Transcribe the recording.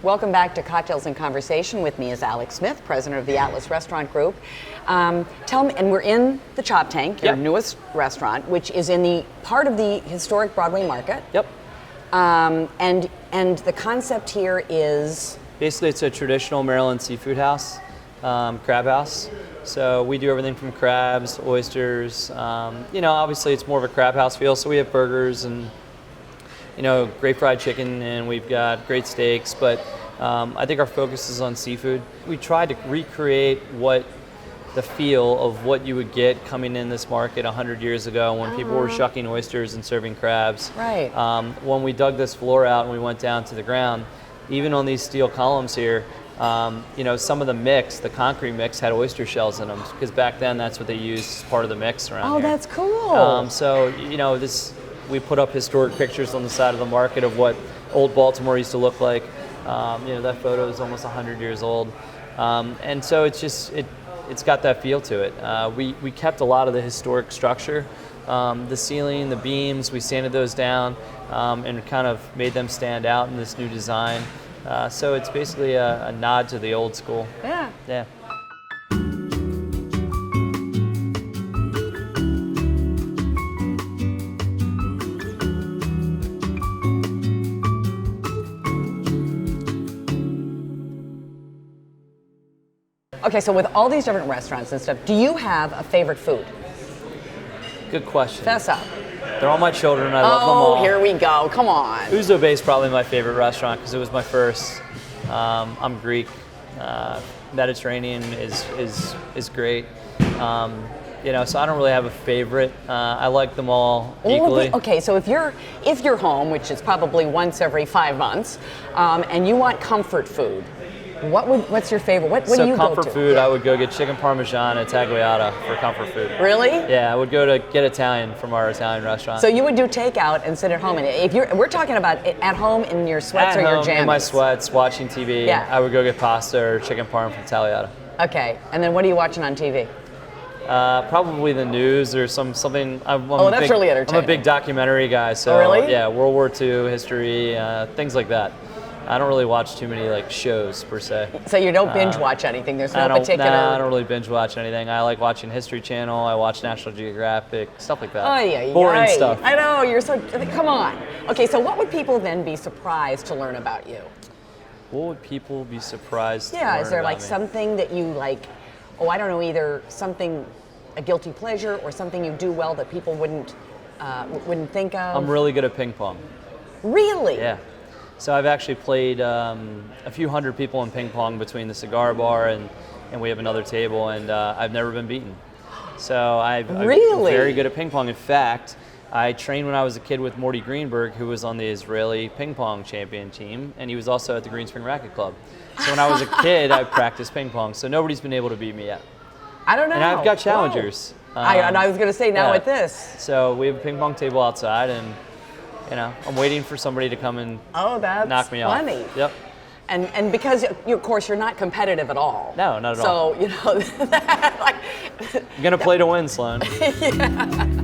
Welcome back to Cocktails and Conversation. With me is Alex Smith, president of the Atlas Restaurant Group. Tell me, and we're in the Choptank, your newest restaurant, which is in the part of the historic Broadway Market. Yep. And the concept here is? Basically, it's a traditional Maryland seafood house, crab house. So we do everything from crabs, oysters. Obviously it's more of a crab house feel. So we have burgers and great fried chicken, and we've got great steaks. But I think our focus is on seafood. We tried to recreate what the feel of what you would get coming in this market 100 years ago when people were shucking oysters and serving crabs. Right. When we dug this floor out and we went down to the ground, even on these steel columns here, some of the mix, the concrete mix, had oyster shells in them because back then that's what they used as part of the mix around here. Oh, that's cool. We put up historic pictures on the side of the market of what old Baltimore used to look like. That photo is almost 100 years old. And so it's got that feel to it. We kept a lot of the historic structure. The ceiling, the beams, we sanded those down and kind of made them stand out in this new design. So it's basically a nod to the old school. Yeah. Okay, so with all these different restaurants and stuff, do you have a favorite food? Good question. Fess up. They're all my children. I love them all. Oh, here we go. Come on. Uzo Bay is probably my favorite restaurant because it was my first. I'm Greek. Mediterranean is great. So I don't really have a favorite. I like them all equally. Okay, so if you're home, which is probably once every 5 months, and you want comfort food, what's your favorite? What do you go to? So comfort food, I would go get chicken parmesan at Tagliata for comfort food. Really? Yeah, I would go to get Italian from our Italian restaurant. So you would do takeout and sit at home, and we're talking about at home in your sweats or your jammies. In my sweats, watching TV. Yeah. I would go get pasta or chicken parm from Tagliata. Okay, and then what are you watching on TV? Probably the news or something. That's really entertaining. I'm a big documentary guy, so really? Yeah, World War II history, things like that. I don't really watch too many shows per se. So you don't binge watch anything? There's no particular. I don't really binge watch anything. I like watching History Channel. I watch National Geographic, stuff like that. Oh yeah, boring stuff. I know you're so. Come on. Okay, so what would people then be surprised to learn about you? What would people be surprised? Yeah, to learn is there about me? something that you like? Oh, I don't know. Either something, a guilty pleasure, or something you do well that people wouldn't think of. I'm really good at ping pong. Really? Yeah. So I've actually played a few hundred people in ping pong between the cigar bar and we have another table, and I've never been beaten. So I'm very good at ping pong. In fact, I trained when I was a kid with Morty Greenberg, who was on the Israeli ping pong champion team, and he was also at the Green Spring Racquet Club. So when I was a kid, I practiced ping pong. So nobody's been able to beat me yet. I don't know. And I've got challengers. I was going to say now at this. So we have a ping pong table outside, and I'm waiting for somebody to come and knock me off. Funny. Yep. And because of course you're not competitive at all. No, not at all. So I'm gonna play to win, Sloane. Yeah.